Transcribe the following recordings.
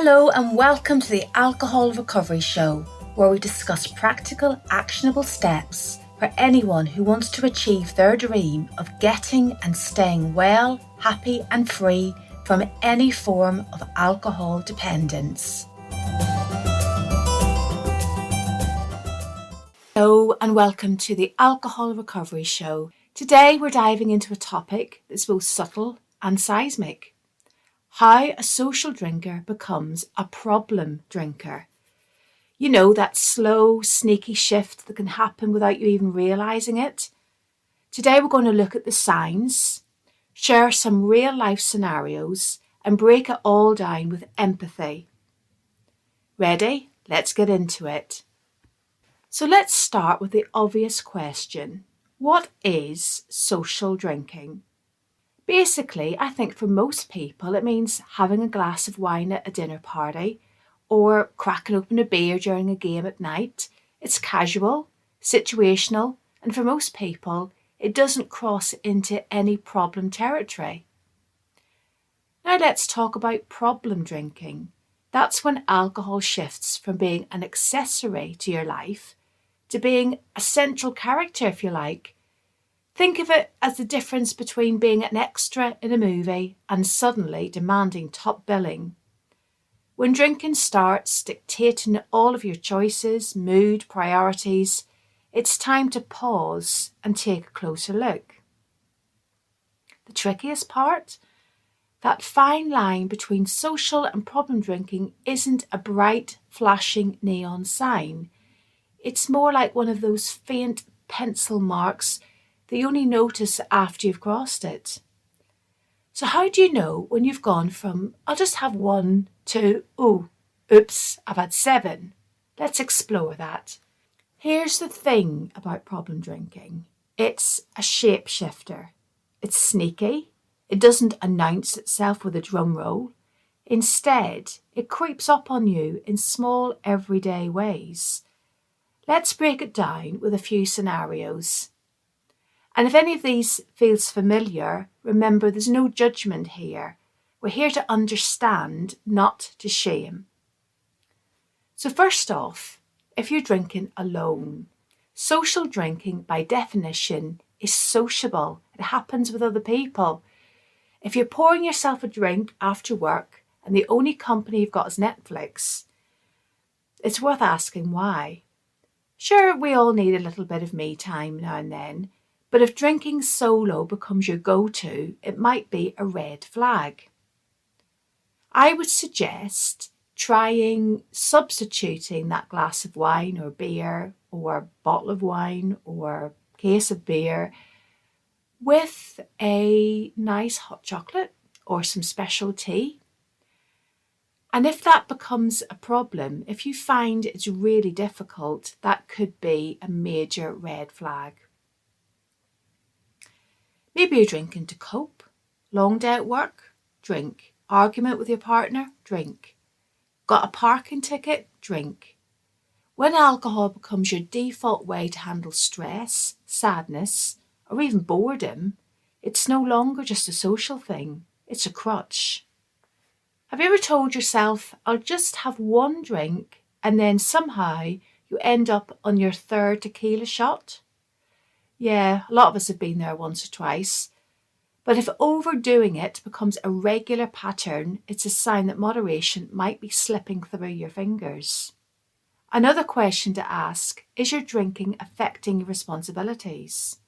Hello and welcome to the Alcohol Recovery Show, where we discuss practical, actionable steps for anyone who wants to achieve their dream of getting and staying well, happy and free from any form of alcohol dependence. Hello and welcome to the Alcohol Recovery Show. Today we're diving into a topic that's both subtle and seismic. How a social drinker becomes a problem drinker. You know, that slow, sneaky shift that can happen without you even realising it. Today we're going to look at the signs, share some real life scenarios and break it all down with empathy. Ready? Let's get into it. So let's start with the obvious question. What is social drinking? Basically, I think for most people it means having a glass of wine at a dinner party or cracking open a beer during a game at night. It's casual, situational, and for most people it doesn't cross into any problem territory. Now let's talk about problem drinking. That's when alcohol shifts from being an accessory to your life to being a central character, if you like. Think of it as the difference between being an extra in a movie and suddenly demanding top billing. When drinking starts dictating all of your choices, mood, priorities, it's time to pause and take a closer look. The trickiest part? That fine line between social and problem drinking isn't a bright, flashing neon sign. It's more like one of those faint pencil marks that you only notice after you've crossed it. So how do you know when you've gone from, I'll just have one, to, oops, I've had 7? Let's explore that. Here's the thing about problem drinking. It's a shapeshifter. It's sneaky. It doesn't announce itself with a drum roll. Instead, it creeps up on you in small, everyday ways. Let's break it down with a few scenarios. And if any of these feels familiar, remember there's no judgment here. We're here to understand, not to shame. So first off, if you're drinking alone, social drinking by definition is sociable. It happens with other people. If you're pouring yourself a drink after work and the only company you've got is Netflix, it's worth asking why. Sure, we all need a little bit of me time now and then, but if drinking solo becomes your go-to, it might be a red flag. I would suggest trying substituting that glass of wine or beer or bottle of wine or case of beer with a nice hot chocolate or some special tea. And if that becomes a problem, if you find it's really difficult, that could be a major red flag. Maybe you're drinking to cope. Long day at work? Drink. Argument with your partner? Drink. Got a parking ticket? Drink. When alcohol becomes your default way to handle stress, sadness, or even boredom, it's no longer just a social thing. It's a crutch. Have you ever told yourself, I'll just have one drink, and then somehow you end up on your 3rd tequila shot? Yeah, a lot of us have been there once or twice. But if overdoing it becomes a regular pattern, it's a sign that moderation might be slipping through your fingers. Another question to ask, is your drinking affecting your responsibilities?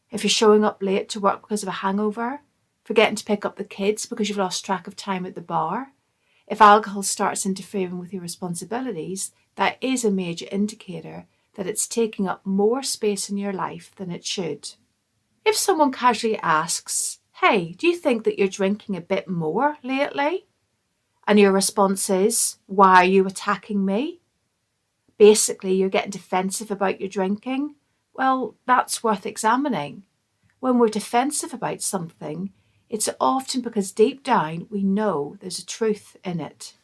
If you're showing up late to work because of a hangover, forgetting to pick up the kids because you've lost track of time at the bar, if alcohol starts interfering with your responsibilities, that is a major indicator that it's taking up more space in your life than it should. If someone casually asks, hey, do you think that you're drinking a bit more lately? And your response is, why are you attacking me? Basically, you're getting defensive about your drinking. Well, that's worth examining. When we're defensive about something, it's often because deep down we know there's a truth in it.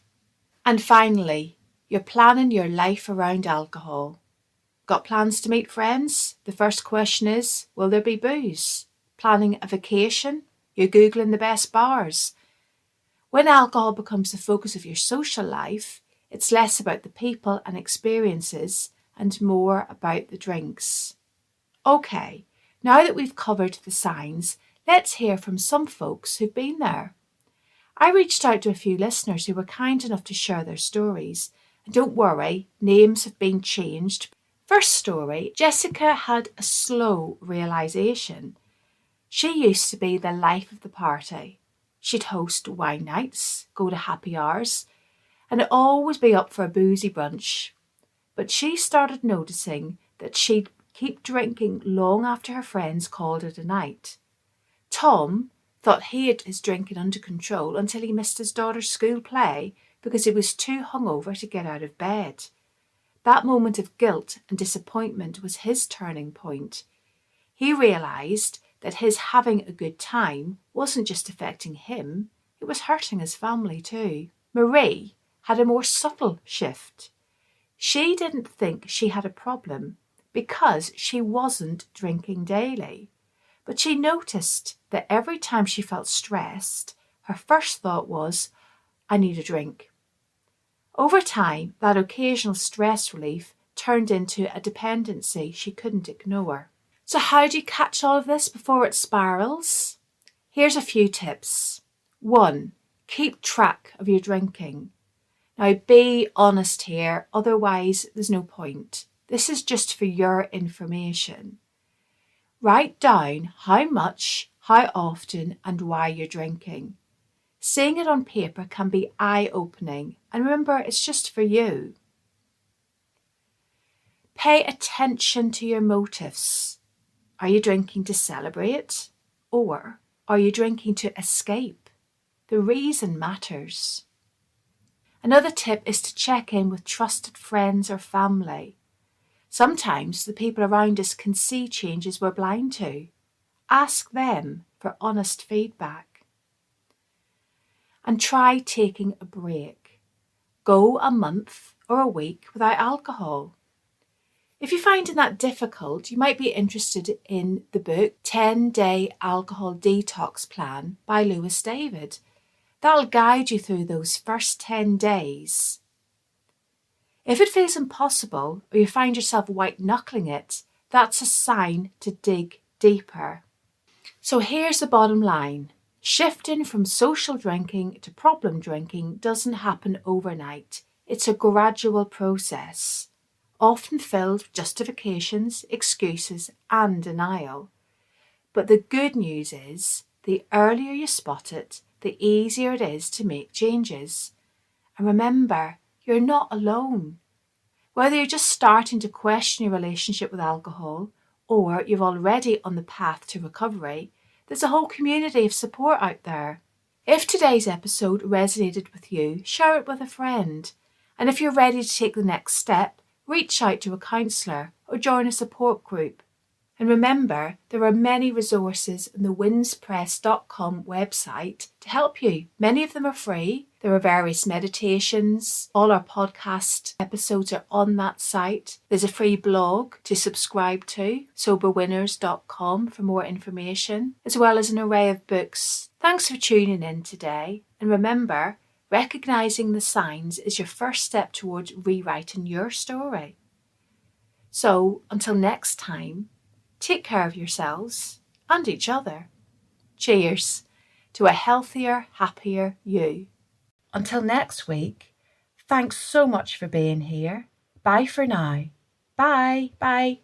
And finally, you're planning your life around alcohol. Got plans to meet friends? The first question is, will there be booze? Planning a vacation? You're Googling the best bars. When alcohol becomes the focus of your social life, it's less about the people and experiences and more about the drinks. Okay, now that we've covered the signs, let's hear from some folks who've been there. I reached out to a few listeners who were kind enough to share their stories. And don't worry, names have been changed. First story, Jessica had a slow realisation. She used to be the life of the party. She'd host wine nights, go to happy hours, and always be up for a boozy brunch. But she started noticing that she'd keep drinking long after her friends called it a night. Tom thought he had his drinking under control until he missed his daughter's school play because he was too hungover to get out of bed. That moment of guilt and disappointment was his turning point. He realised that his having a good time wasn't just affecting him, it was hurting his family too. Marie had a more subtle shift. She didn't think she had a problem because she wasn't drinking daily. But she noticed that every time she felt stressed, her first thought was, I need a drink. Over time, that occasional stress relief turned into a dependency she couldn't ignore. So how do you catch all of this before it spirals? Here's a few tips. 1. Keep track of your drinking. Now be honest here, otherwise there's no point. This is just for your information. Write down how much, how often, and why you're drinking. Seeing it on paper can be eye-opening, and remember, it's just for you. Pay attention to your motives. Are you drinking to celebrate, or are you drinking to escape? The reason matters. Another tip is to check in with trusted friends or family. Sometimes the people around us can see changes we're blind to. Ask them for honest feedback. And try taking a break. Go a month or a week without alcohol. If you're finding that difficult, you might be interested in the book 10-Day Alcohol Detox Plan by Lewis David. That'll guide you through those first 10 days. If it feels impossible or you find yourself white-knuckling it, that's a sign to dig deeper. So here's the bottom line. Shifting from social drinking to problem drinking doesn't happen overnight. It's a gradual process, often filled with justifications, excuses, and denial. But the good news is, the earlier you spot it, the easier it is to make changes. And remember, you're not alone. Whether you're just starting to question your relationship with alcohol or you're already on the path to recovery, there's a whole community of support out there. If today's episode resonated with you, share it with a friend. And if you're ready to take the next step, reach out to a counsellor or join a support group. And remember, there are many resources on the winspress.com website to help you. Many of them are free. There are various meditations. All our podcast episodes are on that site. There's a free blog to subscribe to, soberwinners.com, for more information, as well as an array of books. Thanks for tuning in today. And remember, recognizing the signs is your first step towards rewriting your story. So, until next time, take care of yourselves and each other. Cheers to a healthier, happier you. Until next week, thanks so much for being here. Bye for now. Bye. Bye.